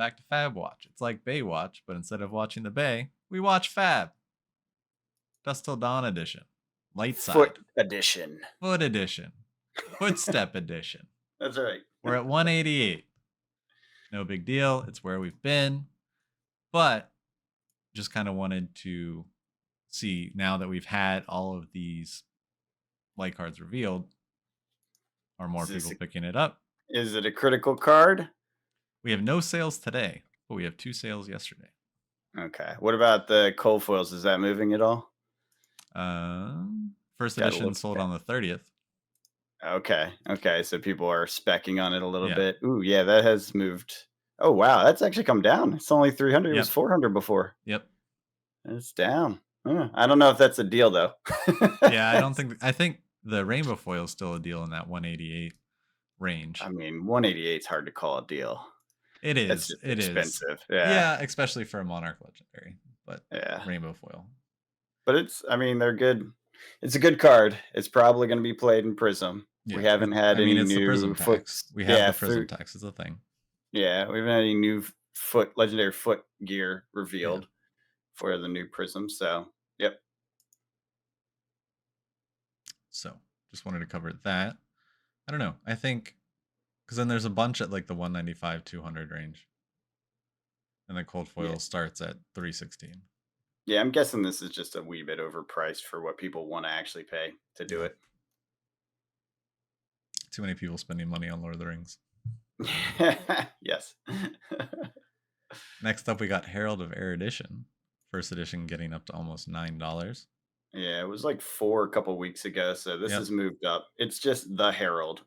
back to FABWATCH. It's like Baywatch, but instead of watching the Bay, we watch Fab. Dusk Till Dawn edition. Light side. Foot edition. Foot edition. Footstep edition. That's right. We're at 188. No big deal. It's where we've been. But just kind of wanted to see, now that we've had all of these light cards revealed, are more people picking it up? Is it a critical card? We have no sales today, but we have 2 sales yesterday. Okay. What about the cold foils? Is that moving at all? First edition sold on the 30th. Okay. Okay. So people are speccing on it a little bit. Ooh, yeah, that has moved. Oh, wow. That's actually come down. It's only 300. It was 400 before. Yep. It's down. I don't know if that's a deal, though. Yeah, I think the rainbow foil is still a deal in that 188 range. I mean, 188 is hard to call a deal. It is. It is expensive. Yeah, especially for a Monarch Legendary, but rainbow foil. But they're good. It's a good card. It's probably going to be played in Prism. We haven't had any new Prism tax. We have the Prism tax is a thing. Yeah, we haven't had any new legendary foot gear revealed for the new Prism. So, yep. So, just wanted to cover that. I don't know. I think because then there's a bunch at like the 195, 200 range, and the cold foil starts at 316. Yeah, I'm guessing this is just a wee bit overpriced for what people want to actually pay to do it. Too many people spending money on Lord of the Rings. Yes. Next up, we got Herald of Erudition. First edition getting up to almost $9. Yeah, it was like 4 a couple weeks ago, so this has moved up. It's just the Herald.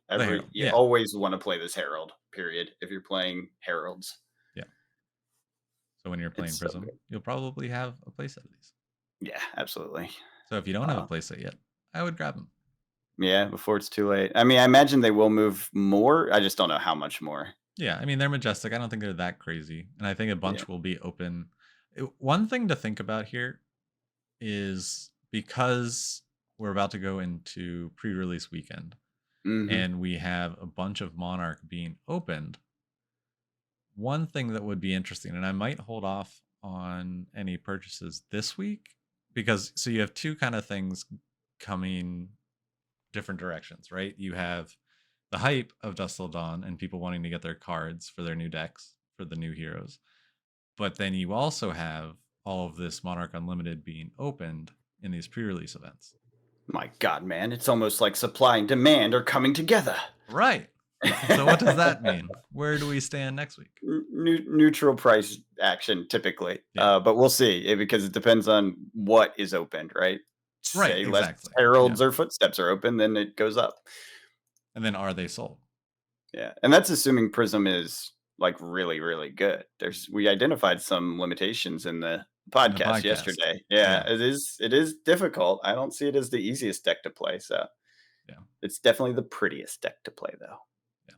You always want to play this Herald, period, if you're playing Heralds. Yeah. So when you're playing Prism, you'll probably have a playset of these. Yeah, absolutely. So if you don't have a playset yet, I would grab them. Yeah, before it's too late. I mean, I imagine they will move more. I just don't know how much more. Yeah, I mean, they're majestic. I don't think they're that crazy. And I think a bunch will be open. One thing to think about here is because we're about to go into pre-release weekend and we have a bunch of Monarch being opened, one thing that would be interesting, and I might hold off on any purchases this week, because so you have 2 kind of things coming different directions, right? You have the hype of Dusk Till Dawn and people wanting to get their cards for their new decks, for the new heroes. But then you also have all of this Monarch Unlimited being opened in these pre-release events. My God, man. It's almost like supply and demand are coming together. Right. So what does that mean? Where do we stand next week? Neutral price action, typically. But we'll see, because it depends on what is opened, right? Right, Say exactly. Heralds or Footsteps are open, then it goes up. And then are they sold? Yeah, and that's assuming Prism is like really, really good. We identified some limitations in the podcast yesterday. Yeah, it is difficult. I don't see it as the easiest deck to play. So it's definitely the prettiest deck to play, though. Yeah,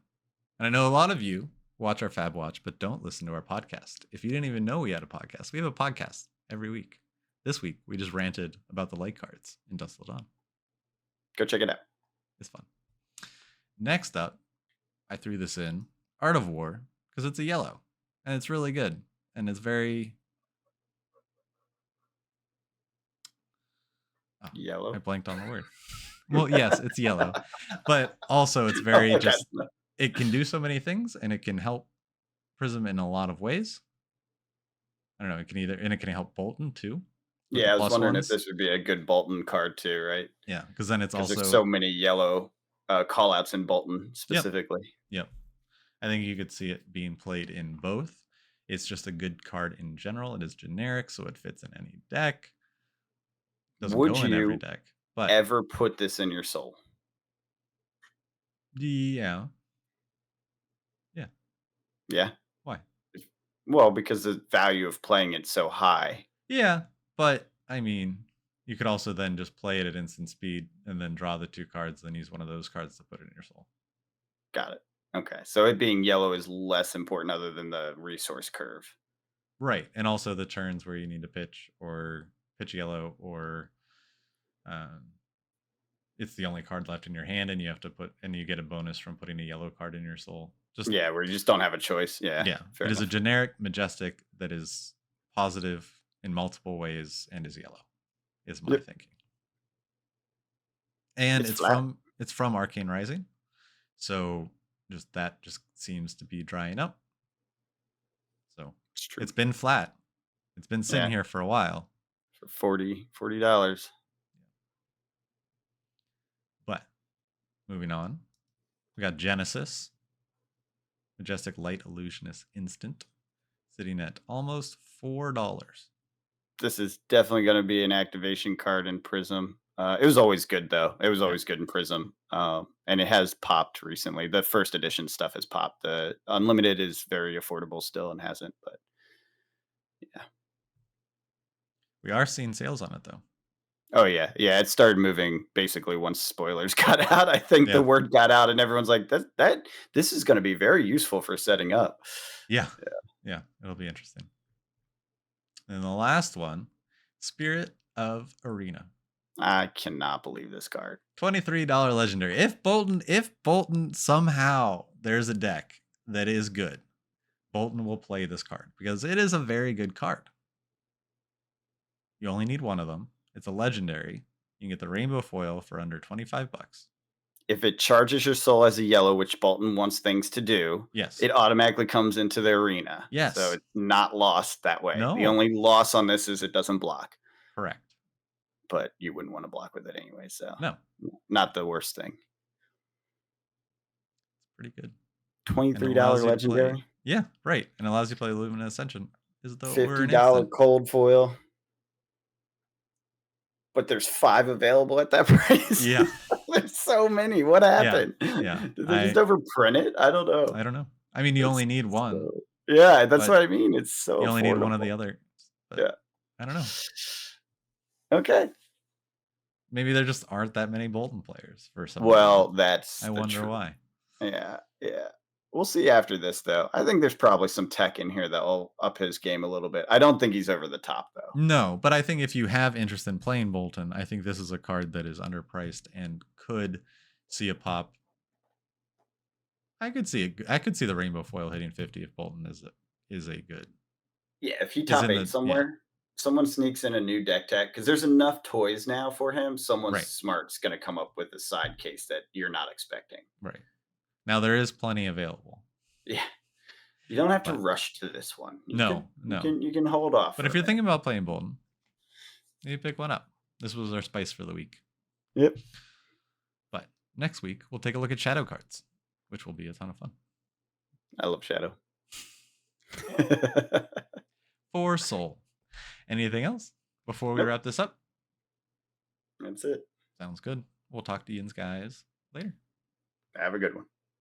and I know a lot of you watch our FABWATCH, but don't listen to our podcast. If you didn't even know we had a podcast, we have a podcast every week. This week, we just ranted about the light cards in Dusk Till Dawn. Go check it out. It's fun. Next up, I threw this in, Art of War, because it's a yellow, and it's really good, and it's very... yellow? I blanked on the word. Well, yes, it's yellow, but also it's very it can do so many things, and it can help Prism in a lot of ways. I don't know, it can help Bolton, too. Yeah, I was wondering if this would be a good Bolton card too, right? Yeah, because then it's also... there's so many yellow call-outs in Bolton specifically. Yep. I think you could see it being played in both. It's just a good card in general. It is generic, so it fits in any deck. Doesn't go in every deck. But ever put this in your soul? Yeah. Yeah. Yeah? Why? Well, because the value of playing it's so high. Yeah, but I mean, you could also then just play it at instant speed and then draw the 2 cards, then use one of those cards to put it in your soul. Got it. Okay, so it being yellow is less important other than the resource curve. Right, and also the turns where you need to pitch yellow, or it's the only card left in your hand, and you get a bonus from putting a yellow card in your soul. Just Yeah, where you just don't have a choice. Yeah, yeah, fair it is a enough. generic majestic that is positive in multiple ways and is yellow, is my Yep, thinking. And it's flat. it's from Arcane Rising. So just seems to be drying up. So It's true. it's been flat. It's been sitting Yeah, here for a while. for $40. But moving on, we got Genesis, Majestic Light Illusionist Instant, sitting at almost $4. This is definitely going to be an activation card in Prism. It was always good though. It was Yeah. always good in Prism, and it has popped recently. The first edition stuff has popped. The Unlimited is very affordable still and hasn't. But yeah. We are seeing sales on it though. Oh yeah, yeah. It started moving basically once spoilers got out. I think the Yeah. word got out, and everyone's like, "That this is going to be very useful for setting up." Yeah. Yeah. It'll be interesting. And the last one, Spirit of Arena. I cannot believe this card. $23 legendary. If Bolton somehow there's a deck that is good, Bolton will play this card because it is a very good card. You only need one of them. It's a legendary. You can get the rainbow foil for under $25. If it charges your soul as a yellow, which Bolton wants things to do, Yes. it automatically comes into the arena. So Yes. it's not lost that way. The No. only loss on this is it doesn't block, Correct. but you wouldn't want to block with it anyway. So No. not the worst thing. It's pretty good. And it $23 allows you to play. legendary, Yeah, right. And allows you to play Luminous Ascension. Is the over an $50 instant. cold foil. But there's 5 available at that price. Yeah. There's so many. What happened? Yeah. Did they just overprint it? I don't know. I don't know. I mean, you It's only need one, so yeah, that's but what I mean. It's so you only need one of affordable. the other. But Yeah. I don't know. Okay. Maybe there just aren't that many Bolton players for some Well, reason. that's I the wonder truth. why. Yeah, yeah. We'll see after this, though. I think there's probably some tech in here that will up his game a little bit. I don't think he's over the top, though. No, but I think if you have interest in playing Bolton, I think this is a card that is underpriced and could see a pop. I could see the rainbow foil hitting 50 if Bolton is a good. Yeah, if he Is top in 8 the yeah, somewhere, someone sneaks in a new deck tech because there's enough toys now for him. Someone right, smart's going to come up with a side case that you're not expecting. right. Now there is plenty available. Yeah. You don't have to But rush to this one. no. You can hold off. But if you're thinking about playing Bolton, maybe pick one up. This was our spice for the week. Yep. But next week we'll take a look at shadow cards, which will be a ton of fun. I love Shadow. For Soul. Anything else before we Nope. wrap this up? That's it. Sounds good. We'll talk to you guys later. Have a good one.